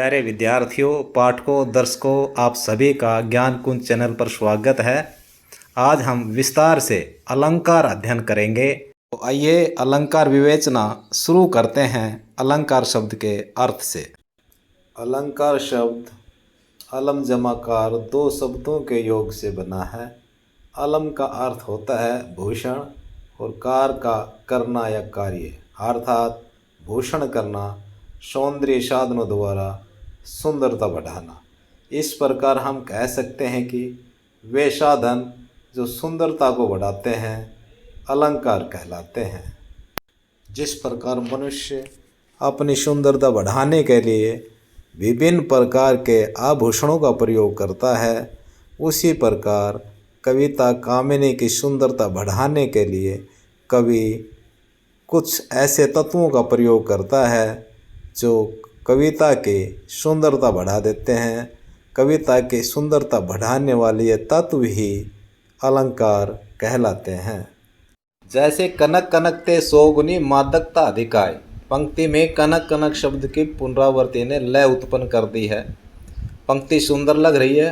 प्यारे विद्यार्थियों, पाठकों, दर्शकों, आप सभी का ज्ञान कुंज चैनल पर स्वागत है। आज हम विस्तार से अलंकार अध्ययन करेंगे। तो आइए अलंकार विवेचना शुरू करते हैं अलंकार शब्द के अर्थ से। अलंकार शब्द अलम जमाकार दो शब्दों के योग से बना है। अलम का अर्थ होता है भूषण और कार का करना या कार्य, अर्थात भूषण करना, सौंदर्य साधनों द्वारा सुंदरता बढ़ाना। इस प्रकार हम कह सकते हैं कि वे साधन जो सुंदरता को बढ़ाते हैं अलंकार कहलाते हैं। जिस प्रकार मनुष्य अपनी सुंदरता बढ़ाने के लिए विभिन्न प्रकार के आभूषणों का प्रयोग करता है, उसी प्रकार कविता कामिनी की सुंदरता बढ़ाने के लिए कवि कुछ ऐसे तत्वों का प्रयोग करता है जो कविता की सुंदरता बढ़ा देते हैं। कविता की सुंदरता बढ़ाने वाले ये तत्व ही अलंकार कहलाते हैं। जैसे कनक कनकते सौगुनी मादकता अधिकाय, पंक्ति में कनक कनक शब्द की पुनरावृत्ति ने लय उत्पन्न कर दी है। पंक्ति सुंदर लग रही है।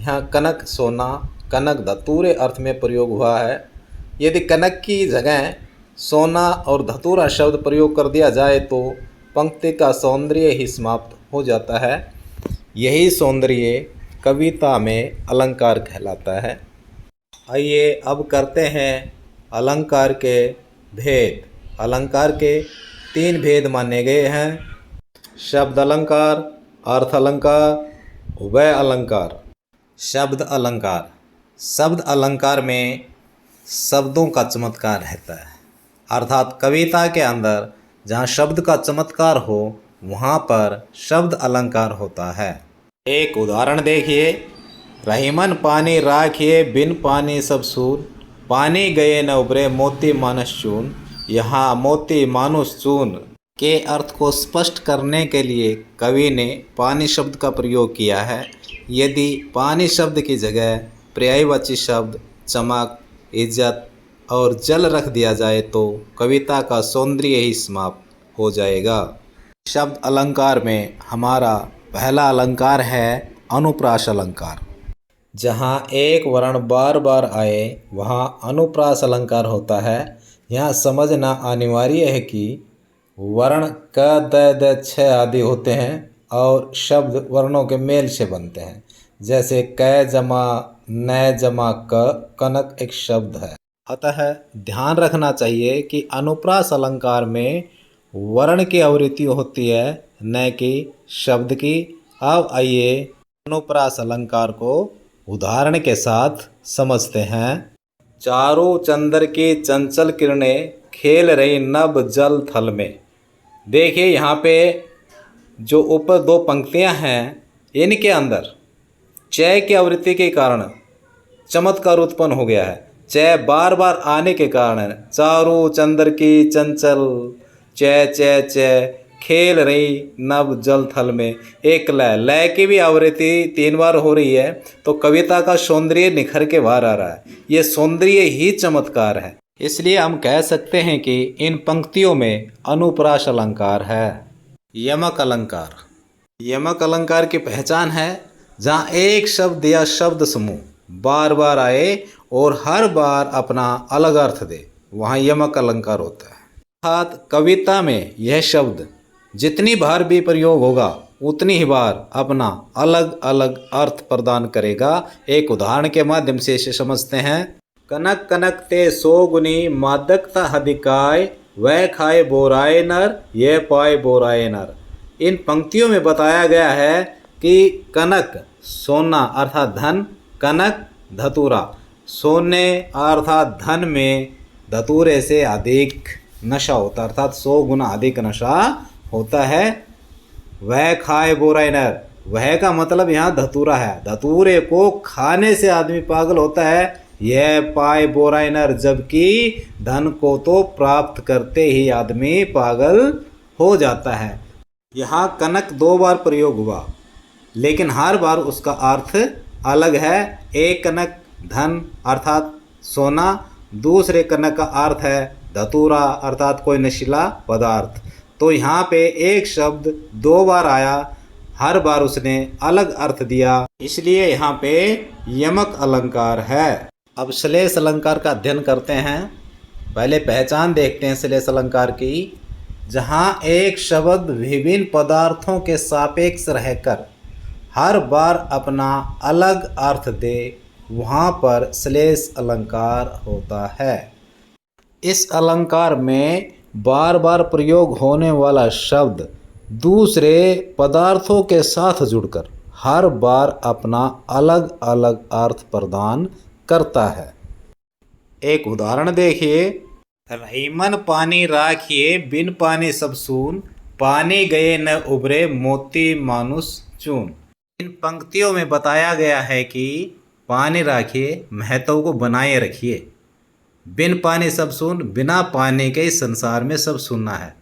यहाँ कनक सोना, कनक धतूरे अर्थ में प्रयोग हुआ है। यदि कनक की जगह सोना और धतूरा शब्द प्रयोग कर दिया जाए तो पंक्ति का सौंदर्य ही समाप्त हो जाता है। यही सौंदर्य कविता में अलंकार कहलाता है। आइए अब करते हैं अलंकार के भेद। अलंकार के 3 भेद माने गए हैं: शब्द अलंकार, अर्थ अलंकार, उभय अलंकार। शब्द अलंकार, शब्द अलंकार में शब्दों का चमत्कार रहता है, अर्थात कविता के अंदर जहाँ शब्द का चमत्कार हो वहाँ पर शब्द अलंकार होता है। एक उदाहरण देखिए। रहीमन पानी राखिए बिन पानी सब सून, पानी गए न उभरे मोती मानस चून। यहाँ मोती मानुष चून के अर्थ को स्पष्ट करने के लिए कवि ने पानी शब्द का प्रयोग किया है। यदि पानी शब्द की जगह पर्यायवाची शब्द चमक, इज्जत और जल रख दिया जाए तो कविता का सौंदर्य ही समाप्त हो जाएगा। शब्द अलंकार में हमारा पहला अलंकार है अनुप्रास अलंकार। जहाँ एक वर्ण बार बार आए वहाँ अनुप्रास अलंकार होता है। यहाँ समझना अनिवार्य है कि वर्ण क, द, द, छ आदि होते हैं और शब्द वर्णों के मेल से बनते हैं। जैसे क जमा न जमा क, कनक एक शब्द है। अतः ध्यान रखना चाहिए कि अनुप्रास अलंकार में वर्ण की आवृत्ति होती है, न कि शब्द की। अब आइए अनुप्रास अलंकार को उदाहरण के साथ समझते हैं। चारों चंद्र की चंचल किरणें खेल रही नभ जल थल में। देखिए यहाँ पे जो ऊपर 2 पंक्तियाँ हैं इनके अंदर च की आवृत्ति के कारण चमत्कार उत्पन्न हो गया है। च बार बार आने के कारण चारों चंद्र की चंचल च च च खेल रही नभ जल थल में। एक लय, लय की भी आवृत्ति 3 बार हो रही है तो कविता का सौंदर्य निखर के बाहर आ रहा है। ये सौंदर्य ही चमत्कार है। इसलिए हम कह सकते हैं कि इन पंक्तियों में अनुप्रास अलंकार है। यमक अलंकार। यमक अलंकार की पहचान है जहाँ एक शब्द या शब्द समूह बार बार आए और हर बार अपना अलग अर्थ दे, वहाँ यमक अलंकार होता है। अर्थात कविता में यह शब्द जितनी बार भी प्रयोग होगा उतनी ही बार अपना अलग अलग अर्थ प्रदान करेगा। एक उदाहरण के माध्यम से इसे समझते हैं। कनक कनकते सौगुनी मादकता अधिकाय, वह खाए बोराए नर, यह पाए बोराए नर। इन पंक्तियों में बताया गया है कि कनक सोना अर्थात धन, कनक धतूरा, सोने अर्थात धन में धतूरे से अधिक नशा होता है, अर्थात 100 गुना अधिक नशा होता है। वह खाए बोराए नर, वह का मतलब यहाँ धतूरा है। धतूरे को खाने से आदमी पागल होता है। यह पाए बोराए नर, जबकि धन को तो प्राप्त करते ही आदमी पागल हो जाता है। यहाँ कनक 2 बार प्रयोग हुआ लेकिन हर बार उसका अर्थ अलग है। एक कनक धन अर्थात सोना, दूसरे कनक का अर्थ है धतूरा अर्थात कोई नशीला पदार्थ। तो यहाँ पे एक शब्द 2 बार आया, हर बार उसने अलग अर्थ दिया, इसलिए यहाँ पे यमक अलंकार है। अब श्लेष अलंकार का अध्ययन करते हैं। पहले पहचान देखते हैं श्लेष अलंकार की। जहाँ एक शब्द विभिन्न पदार्थों के सापेक्ष रहकर हर बार अपना अलग अर्थ दे, वहाँ पर श्लेष अलंकार होता है। इस अलंकार में बार बार प्रयोग होने वाला शब्द दूसरे पदार्थों के साथ जुड़कर हर बार अपना अलग अलग अर्थ प्रदान करता है। एक उदाहरण देखिए। रहीमन पानी राखिए, बिन पानी सब सून, पानी गए न उभरे, मोती मानुष चून। इन पंक्तियों में बताया गया है कि पानी राखिए, महत्व को बनाए रखिए। बिन पानी सब सून, बिना पानी के इस संसार में सब सुनना है।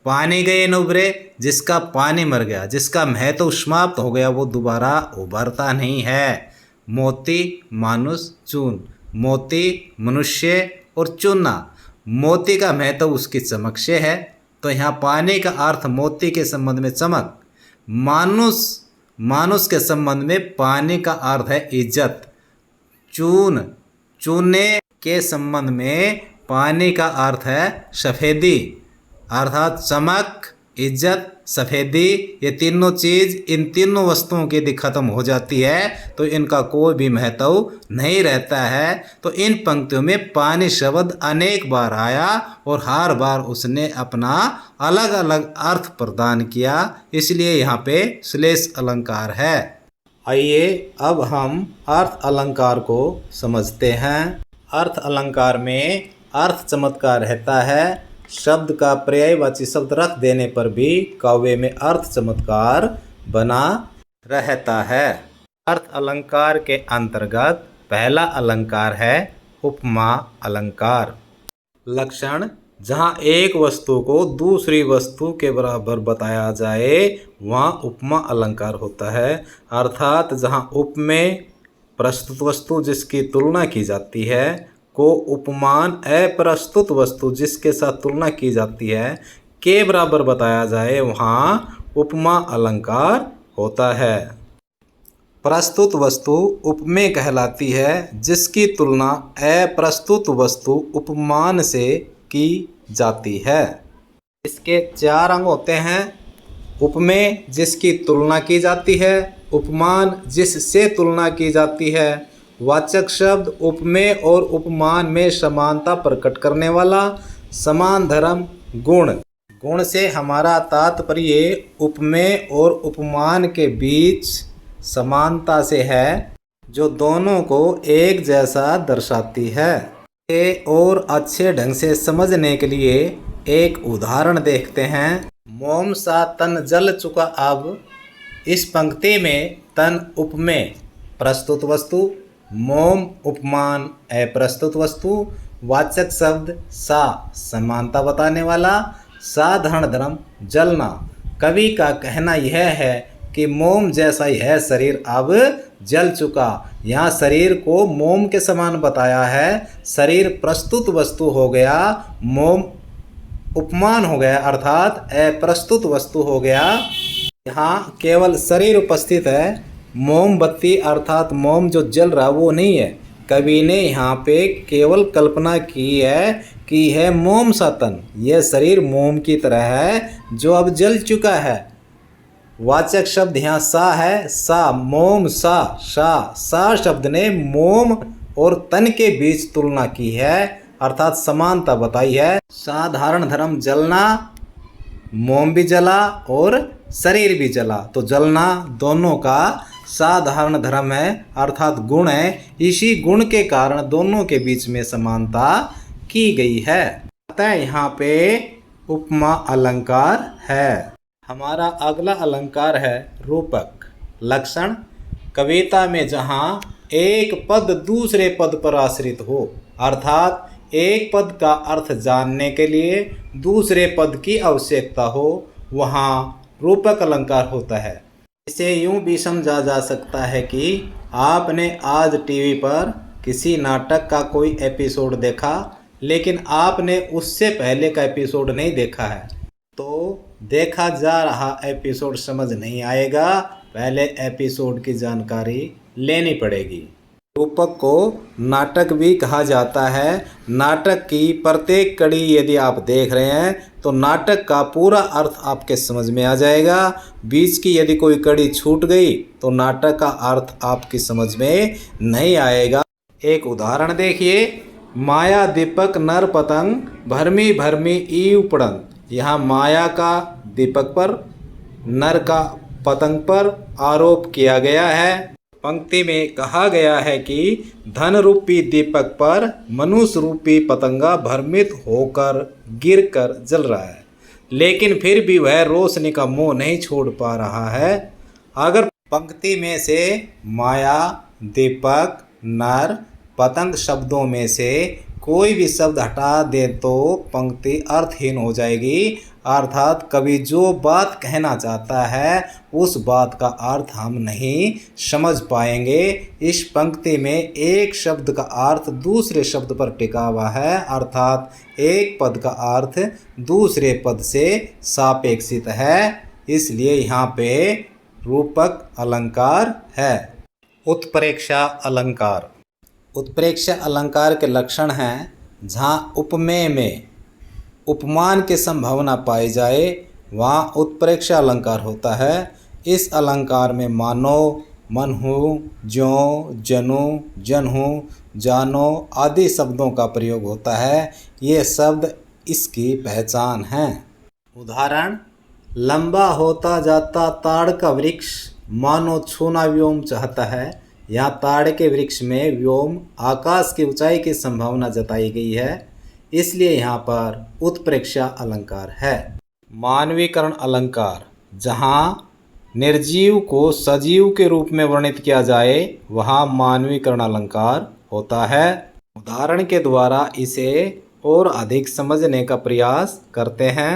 पानी गए न उभरे, जिसका पानी मर गया, जिसका महत्व समाप्त हो गया, वो दोबारा उभरता नहीं है। मोती मानुष चून, मोती मनुष्य और चूना, मोती का महत्व उसकी चमक से है, तो यहाँ पानी का अर्थ मोती के संबंध में चमक, मानुष के संबंध में पानी का अर्थ है इज्जत, चूने के संबंध में पानी का अर्थ है सफ़ेदी, अर्थात चमक, इज्जत, सफ़ेदी। ये तीनों चीज़, इन तीनों वस्तुओं की यदि खत्म हो जाती है तो इनका कोई भी महत्व नहीं रहता है। तो इन पंक्तियों में पानी शब्द अनेक बार आया और हर बार उसने अपना अलग अलग अर्थ प्रदान किया, इसलिए यहाँ पे श्लेष अलंकार है। आइए अब हम अर्थ अलंकार को समझते हैं। अर्थ अलंकार में अर्थ चमत्कार रहता है। शब्द का पर्यायवाची शब्द रख देने पर भी काव्य में अर्थ चमत्कार बना रहता है। अर्थ अलंकार के अंतर्गत पहला अलंकार है उपमा अलंकार। लक्षण: जहाँ एक वस्तु को दूसरी वस्तु के बराबर बताया जाए वहाँ उपमा अलंकार होता है। अर्थात जहाँ उपमेय प्रस्तुत वस्तु जिसकी तुलना की जाती है को उपमान अप्रस्तुत वस्तु जिसके साथ तुलना की जाती है के बराबर बताया जाए, वहाँ उपमा अलंकार होता है। प्रस्तुत वस्तु उपमेय कहलाती है जिसकी तुलना अप्रस्तुत वस्तु उपमान से की जाती है। इसके 4 अंग होते हैं। उपमेय जिसकी तुलना की जाती है, उपमान जिससे तुलना की जाती है, वाचक शब्द उपमेय और उपमान में समानता प्रकट करने वाला, समान धर्म, गुण से हमारा तात्पर्य उपमेय और उपमान के बीच समानता से है जो दोनों को एक जैसा दर्शाती है। और अच्छे ढंग से समझने के लिए एक उदाहरण देखते हैं। मोम सा तन जल चुका अब। इस पंक्ति में तन उपमेय प्रस्तुत वस्तु, मोम उपमान अप्रस्तुत वस्तु, वाचक शब्द सा समानता बताने वाला, साधारण धर्म जलना। कवि का कहना यह है कि मोम जैसा यह शरीर अब जल चुका। यहाँ शरीर को मोम के समान बताया है। शरीर प्रस्तुत वस्तु हो गया, मोम उपमान हो गया अर्थात अप्रस्तुत वस्तु हो गया। यहाँ केवल शरीर उपस्थित है, मोमबत्ती अर्थात मोम जो जल रहा वो नहीं है। कवि ने यहाँ पे केवल कल्पना की है कि यह मोम सा तन, यह शरीर मोम की तरह है जो अब जल चुका है। वाचक शब्द यहाँ सा है, सा मोम सा शब्द ने मोम और तन के बीच तुलना की है अर्थात समानता बताई है। साधारण धर्म जलना, मोम भी जला और शरीर भी जला, तो जलना दोनों का साधारण धर्म है अर्थात गुण है। इसी गुण के कारण दोनों के बीच में समानता की गई है। अतः यहाँ पे उपमा अलंकार है। हमारा अगला अलंकार है रूपक। लक्षण: कविता में जहाँ एक पद दूसरे पद पर आश्रित हो, अर्थात एक पद का अर्थ जानने के लिए दूसरे पद की आवश्यकता हो, वहाँ रूपक अलंकार होता है। इसे यूं भी समझा जा सकता है कि आपने आज टीवी पर किसी नाटक का कोई एपिसोड देखा, लेकिन आपने उससे पहले का एपिसोड नहीं देखा है। तो देखा जा रहा एपिसोड समझ नहीं आएगा, पहले एपिसोड की जानकारी लेनी पड़ेगी। रूपक को नाटक भी कहा जाता है। नाटक की प्रत्येक कड़ी यदि आप देख रहे हैं तो नाटक का पूरा अर्थ आपके समझ में आ जाएगा। बीच की यदि कोई कड़ी छूट गई तो नाटक का अर्थ आपकी समझ में नहीं आएगा। एक उदाहरण देखिए, माया दीपक नर पतंग भरमी भरमी ईव पड़ंग। यहाँ माया का दीपक पर, नर का पतंग पर आरोप किया गया है। पंक्ति में कहा गया है कि धन रूपी दीपक पर मनुष्य रूपी पतंगा भ्रमित होकर गिरकर जल रहा है, लेकिन फिर भी वह रोशनी का मोह नहीं छोड़ पा रहा है। अगर पंक्ति में से माया, दीपक, नर, पतंग शब्दों में से कोई भी शब्द हटा दे तो पंक्ति अर्थहीन हो जाएगी। अर्थात कवि जो बात कहना चाहता है उस बात का अर्थ हम नहीं समझ पाएंगे। इस पंक्ति में एक शब्द का अर्थ दूसरे शब्द पर टिका हुआ है, अर्थात एक पद का अर्थ दूसरे पद से सापेक्षित है, इसलिए यहाँ पे रूपक अलंकार है। उत्प्रेक्षा अलंकार। उत्प्रेक्षा अलंकार के लक्षण हैं जहाँ उपमेय में उपमान की संभावना पाई जाए वहाँ उत्प्रेक्षा अलंकार होता है। इस अलंकार में मानो, मनहु, ज्यों, जनु, जनहु, जानो आदि शब्दों का प्रयोग होता है। ये शब्द इसकी पहचान हैं। उदाहरण, लंबा होता जाता ताड़ का वृक्ष मानो छूना व्योम चाहता है। यहाँ ताड़ के वृक्ष में व्योम आकाश की ऊंचाई की संभावना जताई गई है, इसलिए यहाँ पर उत्प्रेक्षा अलंकार है। मानवीकरण अलंकार, जहाँ निर्जीव को सजीव के रूप में वर्णित किया जाए वहाँ मानवीकरण अलंकार होता है। उदाहरण के द्वारा इसे और अधिक समझने का प्रयास करते हैं।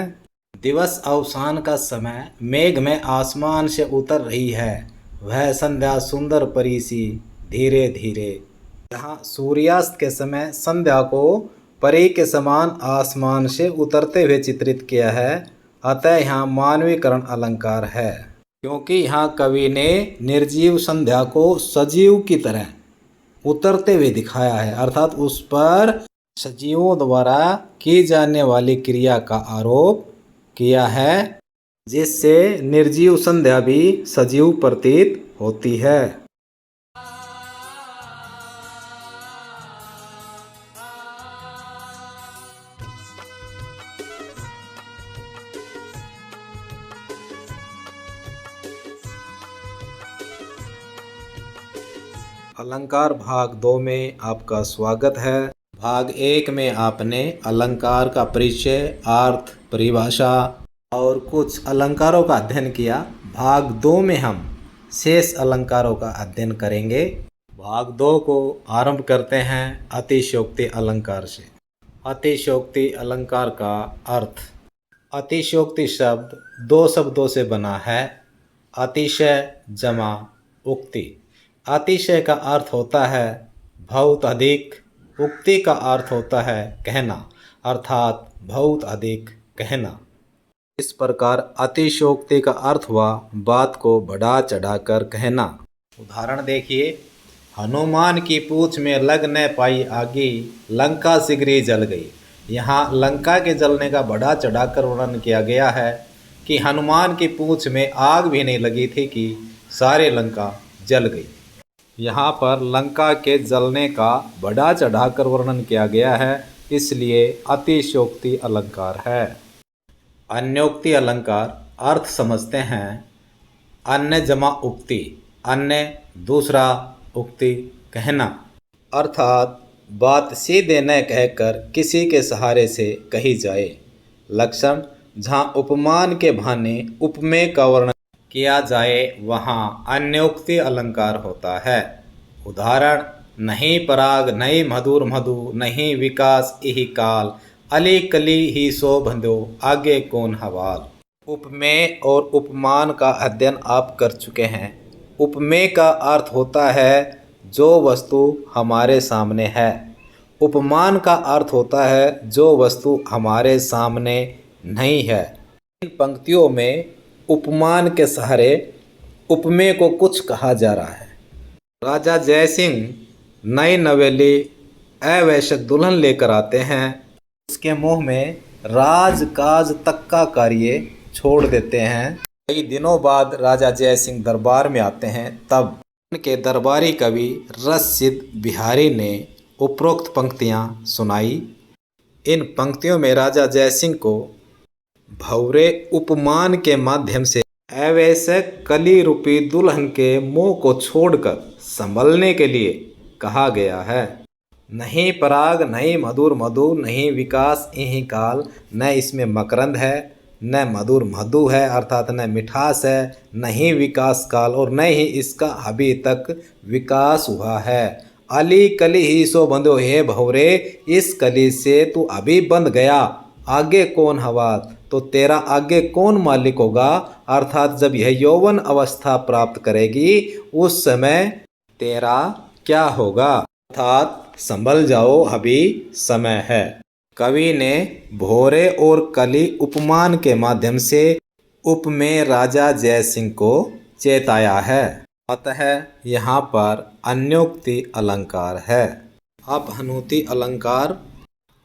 दिवस अवसान का समय, मेघ में आसमान से उतर रही है, वह संध्या सुंदर परी सी धीरे धीरे। यहाँ सूर्यास्त के समय संध्या को परी के समान आसमान से उतरते हुए चित्रित किया है, अतः यहाँ मानवीकरण अलंकार है। क्योंकि यहाँ कवि ने निर्जीव संध्या को सजीव की तरह उतरते हुए दिखाया है, अर्थात उस पर सजीवों द्वारा की जाने वाली क्रिया का आरोप किया है, जिससे निर्जीव संध्या भी सजीव प्रतीत होती है। अलंकार भाग 2 में आपका स्वागत है। भाग 1 में आपने अलंकार का परिचय, अर्थ, परिभाषा और कुछ अलंकारों का अध्ययन किया। भाग 2 में हम शेष अलंकारों का अध्ययन करेंगे। भाग 2 को आरंभ करते हैं अतिशयोक्ति अलंकार से। अतिशयोक्ति अलंकार का अर्थ। अतिशयोक्ति शब्द 2 शब्दों से बना है, अतिशय जमा उक्ति। अतिशय का अर्थ होता है बहुत अधिक, उक्ति का अर्थ होता है कहना, अर्थात बहुत अधिक कहना। इस प्रकार अतिशयोक्ति का हुआ बात को बढ़ा चढ़ाकर कहना। उदाहरण देखिए, हनुमान की पूंछ में लग न पाई आगी, लंका शीघ्र जल गई। यहाँ लंका के जलने का बढ़ा चढ़ाकर वर्णन किया गया है कि हनुमान की पूंछ में आग भी नहीं लगी थी कि सारे लंका जल गई। यहाँ पर लंका के जलने का बढ़ा चढ़ाकर वर्णन किया गया है, इसलिए अतिशयोक्ति अलंकार है। अन्योक्ति अलंकार अर्थ समझते हैं। अन्य जमा उक्ति, अन्य दूसरा, उक्ति कहना, अर्थात बात सीधे न कहकर किसी के सहारे से कही जाए। लक्षण, जहाँ उपमान के बहाने उपमेय का वर्णन किया जाए वहाँ अन्योक्ति अलंकार होता है। उदाहरण, नहीं पराग नहीं मधुर मधु, नहीं विकास इहि काल, अली कली ही सो बंधो आगे कौन हवाल। उपमेय और उपमान का अध्ययन आप कर चुके हैं। उपमेय का अर्थ होता है जो वस्तु हमारे सामने है। उपमान का अर्थ होता है जो वस्तु हमारे सामने नहीं है। इन पंक्तियों में उपमान के सहारे उपमेय को कुछ कहा जा रहा है। राजा जयसिंह नई नवेली अवैश्य दुल्हन लेकर आते हैं। उसके मुंह में राज काज तक का कार्य छोड़ देते हैं। कई दिनों बाद राजा जयसिंह दरबार में आते हैं। तब उनके दरबारी कवि रससिद्ध बिहारी ने उपरोक्त पंक्तियां सुनाई। इन पंक्तियों में राजा जयसिंह को भंवरे उपमान के माध्यम से अवैश्य कली रूपी दुल्हन के मोह को छोड़कर संभलने के लिए कहा गया है। नहीं पराग नहीं मधुर मधु नहीं विकास इहीं काल, न इसमें मकरंद है न मधुर मधु है अर्थात न मिठास है, नहीं विकास काल और न ही इसका अभी तक विकास हुआ है। अली कली ही सो बंधो हे भंवरे, इस कली से तू अभी बंध गया, आगे कौन हवा, तो तेरा आगे कौन मालिक होगा। अर्थात जब यह यौवन अवस्था प्राप्त करेगी उस समय तेरा क्या होगा, अर्थात संभल जाओ अभी समय है। कवि ने भोरे और कली उपमान के माध्यम से उपमेय राजा जयसिंह को चेताया है। अतः यहाँ पर अन्योक्ति अलंकार है। अब हनूती अलंकार।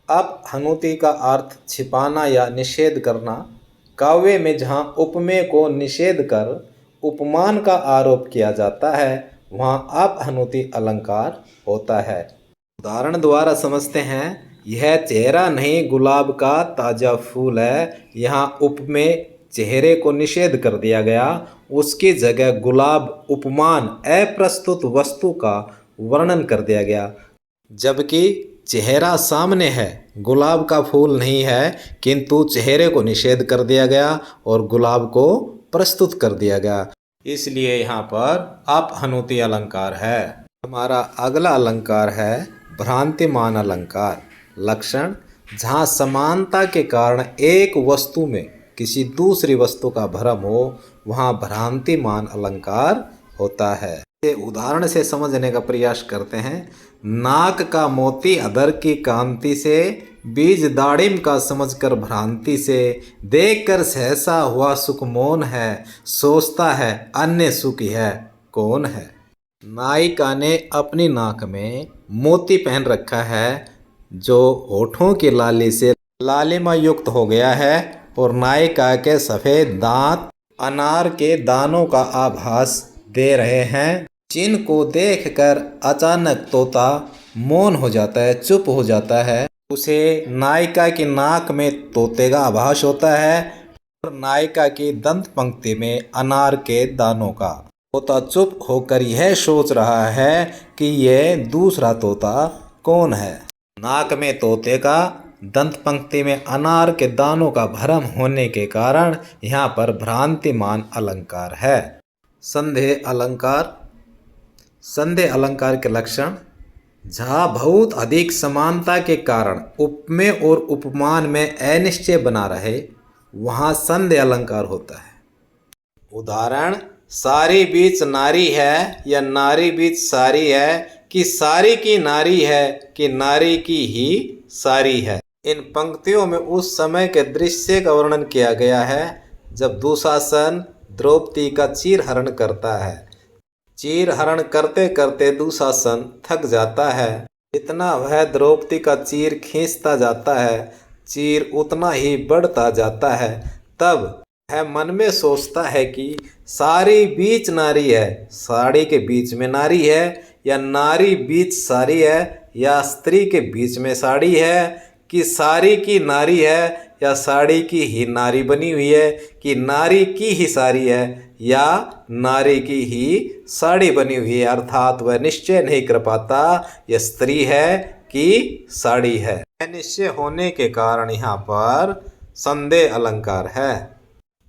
अब हनूती का अर्थ छिपाना या निषेध करना। काव्य में जहाँ उपमेय को निषेध कर उपमान का आरोप किया जाता है वहाँ अब हनूती अलंकार होता है। उदाहरण द्वारा समझते हैं। यह चेहरा नहीं गुलाब का ताज़ा फूल है। यहाँ उपमेय चेहरे को निषेध कर दिया गया, उसकी जगह गुलाब उपमान अप्रस्तुत वस्तु का वर्णन कर दिया गया। जबकि चेहरा सामने है, गुलाब का फूल नहीं है, किंतु चेहरे को निषेध कर दिया गया और गुलाब को प्रस्तुत कर दिया गया। इसलिए यहाँ पर अपहनुति अलंकार है। हमारा अगला अलंकार है भ्रांतिमान अलंकार। लक्षण: जहाँ समानता के कारण एक वस्तु में किसी दूसरी वस्तु का भ्रम हो वहाँ भ्रांतिमान अलंकार होता है। उदाहरण से समझने का प्रयास करते हैं। नाक का मोती अधर की कांति से, बीज दाड़िम का समझकर भ्रांति से, देखकर सहसा हुआ सुख मौन है, सोचता है अन्य सुखी है कौन है। नायिका ने अपनी नाक में मोती पहन रखा है जो होठों की लाली से लालिमा युक्त हो गया है और नायिका के सफ़ेद दांत अनार के दानों का आभास दे रहे हैं, जिनको देखकर अचानक तोता मौन हो जाता है, चुप हो जाता है। उसे नायिका की नाक में तोते का आभास होता है और नायिका की दंत पंक्ति में अनार के दानों का। तोता चुप होकर यह सोच रहा है कि यह दूसरा तोता कौन है। नाक में तोते का, दंत पंक्ति में अनार के दानों का भ्रम होने के कारण यहाँ पर भ्रांतिमान अलंकार है। संदेह अलंकार। संदेह अलंकार के लक्षण: जहाँ बहुत अधिक समानता के कारण उपमेय और उपमान में अनिश्चय बना रहे वहाँ संदेह अलंकार होता है। उदाहरण: सारी बीच नारी है या नारी बीच सारी है, कि सारी की नारी है कि नारी की ही सारी है। इन पंक्तियों में उस समय के दृश्य का वर्णन किया गया है जब दुशासन द्रौपदी का चीरहरण करता है। चीरहरण करते करते दुशासन थक जाता है। जितना वह द्रौपदी का चीर खींचता जाता है, चीर उतना ही बढ़ता जाता है। तब वह मन में सोचता है कि सारी बीच नारी है, साड़ी के बीच में नारी है, या नारी बीच साड़ी है या स्त्री के बीच में साड़ी है, कि सारी की नारी है या साड़ी की ही नारी बनी हुई है, कि नारी की ही साड़ी है या नारी की ही साड़ी बनी हुई है। अर्थात वह निश्चय नहीं कर पाता यह स्त्री है कि साड़ी है। अनिश्चय होने के कारण यहाँ पर संदेह अलंकार है।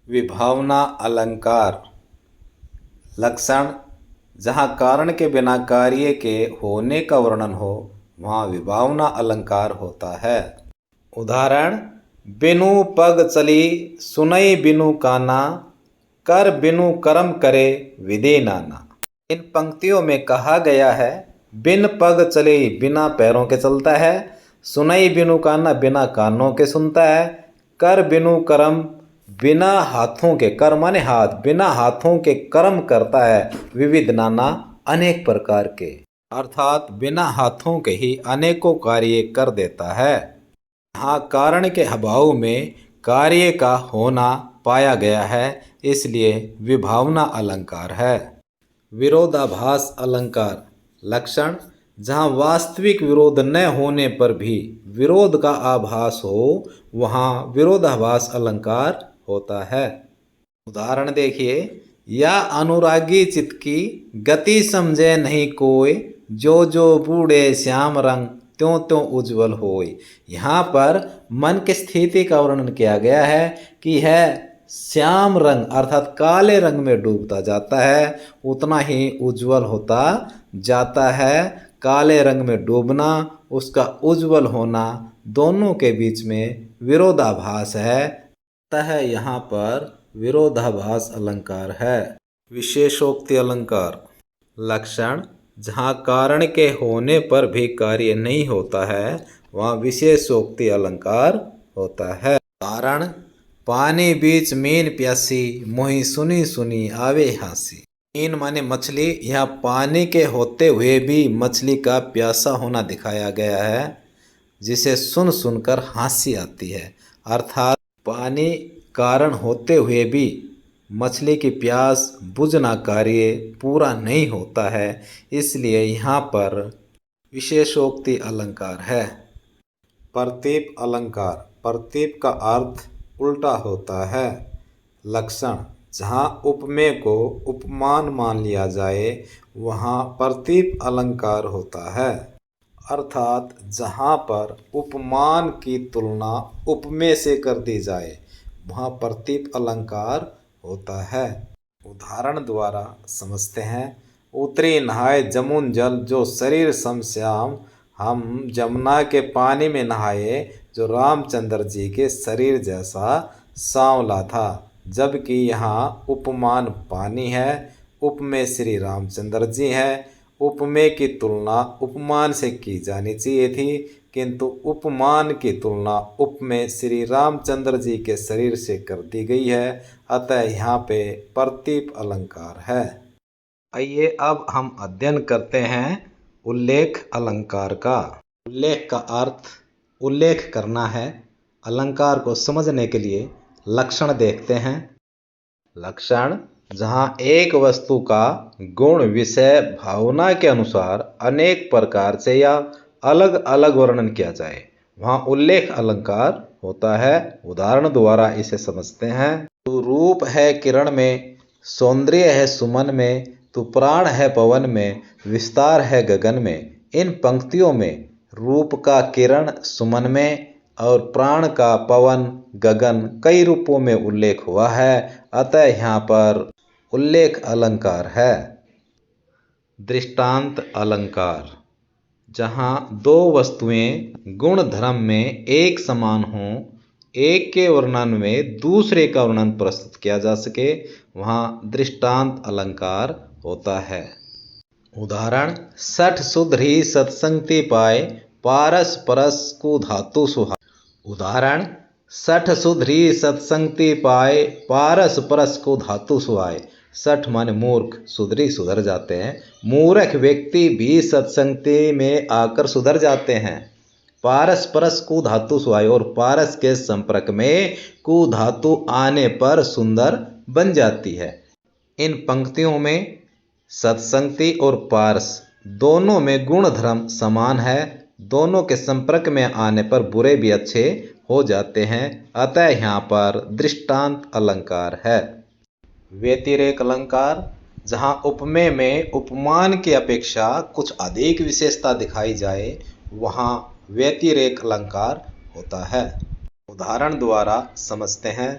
विभावना अलंकार। लक्षण: जहाँ कारण के बिना कार्य के होने का वर्णन हो वहाँ विभावना अलंकार होता है। उदाहरण: बिनु पग चली सुनई बिनु काना, कर बिनु कर्म करे विधि नाना। इन पंक्तियों में कहा गया है बिन पग चली बिना पैरों के चलता है, सुनई बिनु काना बिना कानों के सुनता है, कर बिनु कर्म बिना हाथों के, कर माने हाथ, बिना हाथों के कर्म करता है विविध नाना अनेक प्रकार के, अर्थात बिना हाथों के ही अनेकों कार्य कर देता है। यहाँ कारण के अभाव में कार्य का होना पाया गया है, इसलिए विभावना अलंकार है। विरोधाभास अलंकार लक्षण, जहाँ वास्तविक विरोध न होने पर भी विरोध का आभास हो वहाँ विरोधाभास अलंकार होता है। उदाहरण देखिए, या अनुरागी चित्त की गति समझे नहीं कोई, जो जो बूढ़े श्याम रंग त्यों त्यों उज्जवल होय। यहाँ पर मन की स्थिति का वर्णन किया गया है कि है श्याम रंग अर्थात काले रंग में डूबता जाता है, उतना ही उज्जवल होता जाता है। काले रंग में डूबना, उसका उज्जवल होना, दोनों के बीच में विरोधाभास है, अतः यहाँ पर विरोधाभास अलंकार है। विशेषोक्ति अलंकार लक्षण, जहाँ कारण के होने पर भी कार्य नहीं होता है वहाँ विशेषोक्ति अलंकार होता है। कारण, पानी बीच मीन प्यासी, मोहि सुनी सुनी आवे हासी। मीन माने मछली, यहाँ पानी के होते हुए भी मछली का प्यासा होना दिखाया गया है, जिसे सुन सुनकर हंसी आती है। अर्थात पानी कारण होते हुए भी मछली की प्यास बुझना कार्य पूरा नहीं होता है, इसलिए यहाँ पर विशेषोक्ति अलंकार है। प्रतीप अलंकार, प्रतीप का अर्थ उल्टा होता है। लक्षण, जहाँ उपमेय को उपमान मान लिया जाए वहाँ प्रतीप अलंकार होता है, अर्थात जहाँ पर उपमान की तुलना उपमेय से कर दी जाए वहाँ प्रतीप अलंकार होता है। उदाहरण द्वारा समझते हैं। उतरी नहाए जमुन जल, जो शरीर सम श्याम, हम जमुना के पानी में नहाए जो रामचंद्र जी के शरीर जैसा सांवला था। जबकि यहाँ उपमान पानी है, उपमेय श्री रामचंद्र जी हैं। उपमेय की तुलना उपमान से की जानी चाहिए थी, किंतु उपमान की तुलना उपमेय श्री रामचंद्र जी के शरीर से कर दी गई है, अतः यहाँ पे प्रतीप अलंकार है। आइए अब हम अध्ययन करते हैं उल्लेख अलंकार का। उल्लेख का अर्थ उल्लेख करना है। अलंकार को समझने के लिए लक्षण देखते हैं। लक्षण, जहाँ एक वस्तु का गुण विषय भावना के अनुसार अनेक प्रकार से या अलग अलग वर्णन किया जाए वहाँ उल्लेख अलंकार होता है। उदाहरण द्वारा इसे समझते हैं। तू रूप है किरण में, सौंदर्य है सुमन में, तू प्राण है पवन में, विस्तार है गगन में। इन पंक्तियों में रूप का किरण सुमन में और प्राण का पवन गगन कई रूपों में उल्लेख हुआ है, अतः यहाँ पर उल्लेख अलंकार है। दृष्टांत अलंकार, जहाँ दो वस्तुएं गुण धर्म में एक समान हों, एक के वर्णन में दूसरे का वर्णन प्रस्तुत किया जा सके वहाँ दृष्टांत अलंकार होता है। उदाहरण, सठ शुद्ध ही सत्संगति पाए, पारस परस को धातु सुहा। उदाहरण, सठ शुद्ध ही सत्संगति पाए, पारस परस को धातु सुहाए। सठ माने मूर्ख, सुधरी सुधर जाते हैं। मूर्ख व्यक्ति भी सत्संगति में आकर सुधर जाते हैं। पारस परस को धातु सुहाए, और पारस के संपर्क में को धातु आने पर सुंदर बन जाती है। इन पंक्तियों में सत्संगति और पारस दोनों में गुण धर्म समान है। दोनों के संपर्क में आने पर बुरे भी अच्छे हो जाते हैं, अतः यहाँ पर दृष्टांत अलंकार है। व्यतिरेक अलंकार, जहाँ उपमेय में उपमान की अपेक्षा कुछ अधिक विशेषता दिखाई जाए वहाँ व्यतिरेक अलंकार होता है। उदाहरण द्वारा समझते हैं।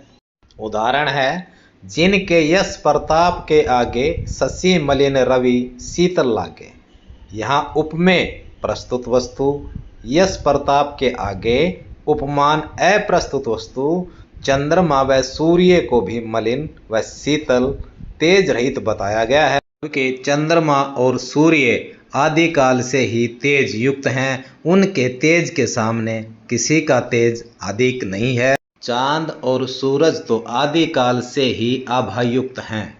उदाहरण है, जिनके यश प्रताप के आगे शशि मलिन रवि शीतल लागे। यहाँ उपमेय प्रस्तुत वस्तु, यश प्रताप के आगे उपमान अप्रस्तुत वस्तु चंद्रमा व सूर्य को भी मलिन व शीतल तेज रहित बताया गया है, क्योंकि चंद्रमा और सूर्य आदिकाल से ही तेज युक्त हैं। उनके तेज के सामने किसी का तेज अधिक नहीं है। चांद और सूरज तो आदि काल से ही आभायुक्त हैं,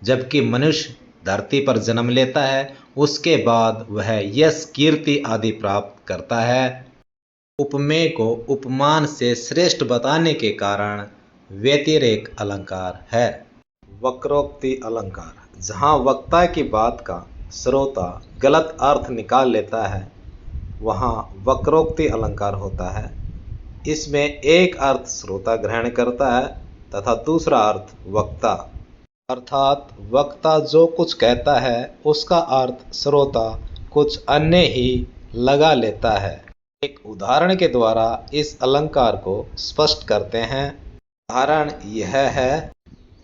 जबकि मनुष्य धरती पर जन्म लेता है उसके बाद वह यश कीर्ति आदि प्राप्त करता है। उपमेय को उपमान से श्रेष्ठ बताने के कारण व्यतिरेक अलंकार है। वक्रोक्ति अलंकार, जहाँ वक्ता की बात का श्रोता गलत अर्थ निकाल लेता है वहाँ वक्रोक्ति अलंकार होता है। इसमें एक अर्थ श्रोता ग्रहण करता है तथा दूसरा अर्थ वक्ता, अर्थात वक्ता जो कुछ कहता है उसका अर्थ श्रोता कुछ अन्य ही लगा लेता है। एक उदाहरण के द्वारा इस अलंकार को स्पष्ट करते हैं। उदाहरण यह है,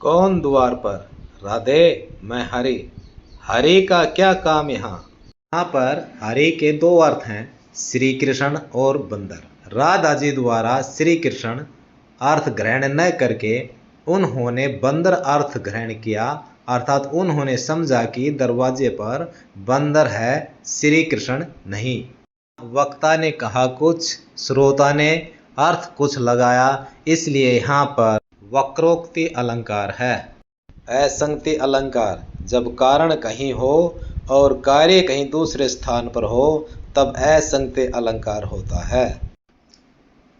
कौन द्वार पर? राधे, मैं हरि। हरि का क्या काम यहाँ? यहाँ पर हरि के दो अर्थ हैं, श्री कृष्ण और बंदर। राधा जी द्वारा श्री कृष्ण अर्थ ग्रहण न करके उन्होंने बंदर अर्थ ग्रहण किया, अर्थात उन्होंने समझा कि दरवाजे पर बंदर है, श्री कृष्ण नहीं। वक्ता ने कहा कुछ, श्रोता ने अर्थ कुछ लगाया, इसलिए यहाँ पर वक्रोक्ति अलंकार है। असंगति अलंकार, जब कारण कहीं हो और कार्य कहीं दूसरे स्थान पर हो तब असंगति अलंकार होता है।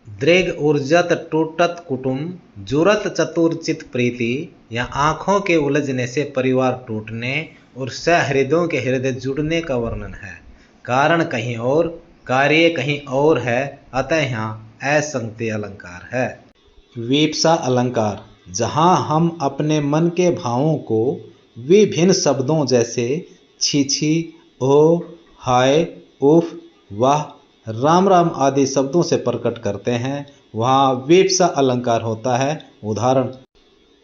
दृग ऊर्जत टूटत कुटुंब, जुरत चतुर्चित प्रीति, या आंखों के उलझने से परिवार टूटने और सहृदयों के हृदय जुड़ने का वर्णन है। कारण कहीं और, कार्य कहीं और है, अतः यहाँ असंगति अलंकार है। वीप्सा अलंकार, जहाँ हम अपने मन के भावों को विभिन्न शब्दों जैसे छी छी, ओ, हाय, उफ, वाह, राम राम आदि शब्दों से प्रकट करते हैं, वहाँ वीप्सा अलंकार होता है। उदाहरण,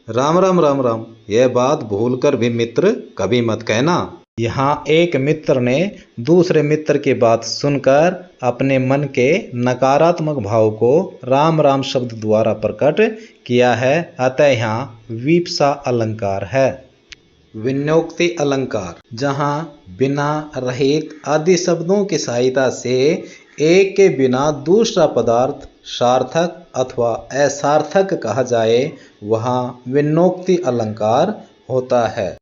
राम राम राम राम, यह बात भूलकर भी मित्र कभी मत कहना। यहाँ एक मित्र ने दूसरे मित्र की बात सुनकर अपने मन के नकारात्मक भाव को राम राम शब्द द्वारा प्रकट किया है, अतः यहाँ वीप्सा अलंकार है। विन्योक्ति अलंकार, जहाँ बिना, रहित आदि शब्दों की सहायता से एक के बिना दूसरा पदार्थ सार्थक अथवा असार्थक कहा जाए, वहाँ विन्योक्ति अलंकार होता है।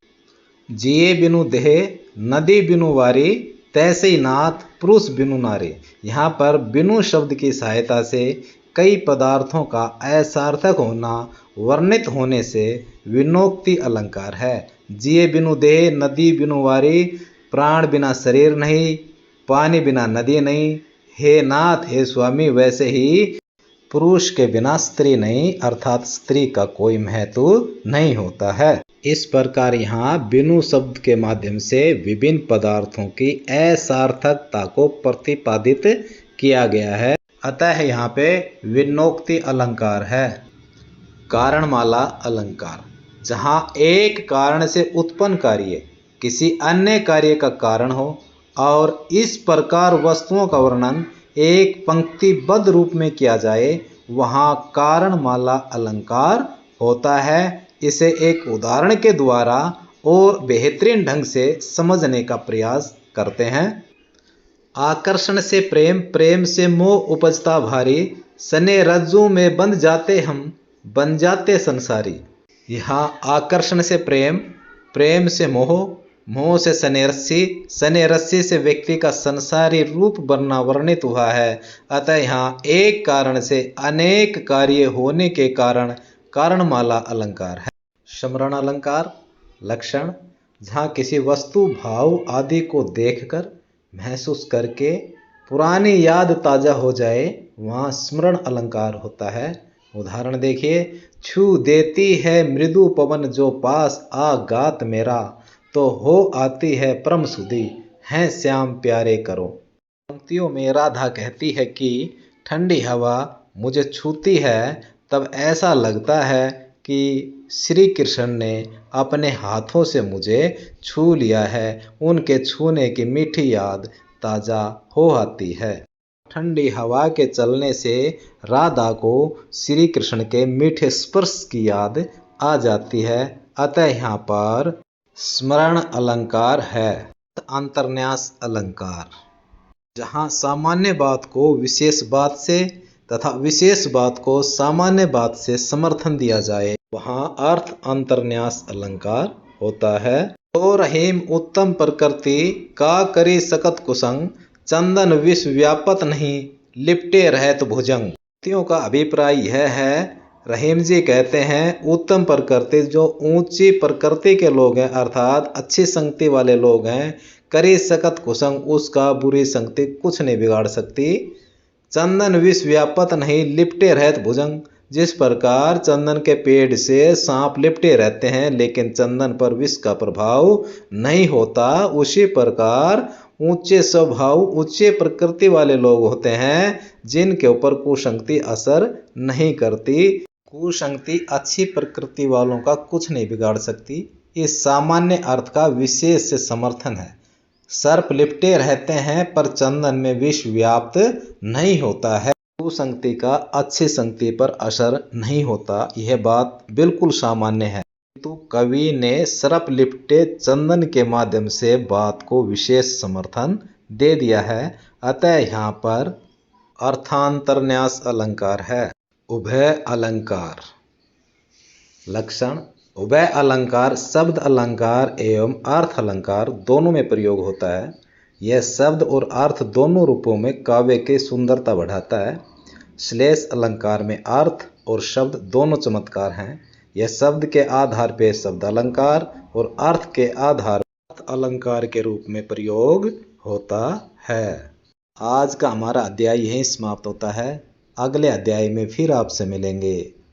जिए बिनु देह, नदी बिनु वारी, तैसे ही नाथ पुरुष बिनु नारी। यहाँ पर बिनु शब्द की सहायता से कई पदार्थों का असार्थक होना वर्णित होने से विन्योक्ति अलंकार है। जिए बिनु देह, नदी बिनु वारी, प्राण बिना शरीर नहीं, पानी बिना नदी नहीं, हे नाथ हे स्वामी, वैसे ही पुरुष के बिना स्त्री नहीं, अर्थात स्त्री का कोई महत्व नहीं होता है। इस प्रकार यहाँ बिनु शब्द के माध्यम से विभिन्न पदार्थों की असार्थकता को प्रतिपादित किया गया है, अतः यहाँ पे विन्योक्ति अलंकार है। कारणमाला अलंकार, जहाँ एक कारण से उत्पन्न कार्य किसी अन्य कार्य का कारण हो और इस प्रकार वस्तुओं का वर्णन एक पंक्तिबद्ध रूप में किया जाए, वहाँ कारणमाला अलंकार होता है। इसे एक उदाहरण के द्वारा और बेहतरीन ढंग से समझने का प्रयास करते हैं। आकर्षण से प्रेम, प्रेम से मोह उपजता भारी, सने रज्जू में बंध जाते हम, बन जाते संसारी। यहाँ आकर्षण से प्रेम, प्रेम से मोह, मोह से सने रस्सी, सने रस्सी से व्यक्ति का संसारी रूप बनना वर्णित हुआ है, अतः यहाँ एक कारण से अनेक कार्य होने के कारण कारणमाला अलंकार है। स्मरण अलंकार, लक्षण, जहाँ किसी वस्तु, भाव आदि को देखकर, महसूस करके पुरानी याद ताजा हो जाए, वहाँ स्मरण अलंकार होता है। उदाहरण देखिए, छू देती है मृदु पवन जो पास आ गात मेरा, तो हो आती है परम सुधी, हैं श्याम प्यारे करो। पंक्तियों में राधा कहती है कि ठंडी हवा मुझे छूती है, तब ऐसा लगता है कि श्री कृष्ण ने अपने हाथों से मुझे छू लिया है, उनके छूने की मीठी याद ताज़ा हो आती है। ठंडी हवा के चलने से राधा को श्री कृष्ण के मीठे स्पर्श की याद आ जाती है, अतः यहाँ पर स्मरण अलंकार है। अंतर्न्यास अलंकार, जहाँ सामान्य बात को विशेष बात से तथा विशेष बात को सामान्य बात से समर्थन दिया जाए, वहाँ अर्थ अंतर्न्यास अलंकार होता है। तो रहीम उत्तम प्रकृति का करी सकत कुसंग, चंदन विश्व व्यापत नहीं लिपटे रहत भुजंग। का अभिप्राय यह है, रहीम जी कहते हैं उत्तम प्रकृति जो ऊंची प्रकृति के लोग हैं अर्थात अच्छी संगति वाले लोग हैं, करी सकत कुसंग उसका बुरी संगति कुछ नहीं बिगाड़ सकती। चंदन विष व्यापत नहीं लिपटे रहत भुजंग, जिस प्रकार चंदन के पेड़ से सांप लिपटे रहते हैं लेकिन चंदन पर विष का प्रभाव नहीं होता, उसी प्रकार ऊंचे स्वभाव ऊंचे प्रकृति वाले लोग होते हैं जिनके ऊपर कुसंगति असर नहीं करती। कुसंगति अच्छी प्रकृति वालों का कुछ नहीं बिगाड़ सकती। इस सामान्य अर्थ का विशेष से समर्थन है। सर्प लिपटे रहते हैं पर चंदन में विष व्याप्त नहीं होता है। कुसंगति का अच्छी संगति पर असर नहीं होता, यह बात बिल्कुल सामान्य है। तो कवि ने सर्प लिपटे चंदन के माध्यम से बात को विशेष समर्थन दे दिया है। अतः यहाँ पर अर्थांतरन्यास अलंकार है। उभय अलंकार लक्षण। उभय अलंकार शब्द अलंकार एवं अर्थ अलंकार दोनों में प्रयोग होता है। यह शब्द और अर्थ दोनों रूपों में काव्य की सुंदरता बढ़ाता है। श्लेष अलंकार में अर्थ और शब्द दोनों चमत्कार हैं। यह शब्द के आधार पर शब्द अलंकार और अर्थ के आधार पर अर्थ अलंकार के रूप में प्रयोग होता है। आज का हमारा अध्याय यहीं समाप्त होता है। अगले अध्याय में फिर आपसे मिलेंगे।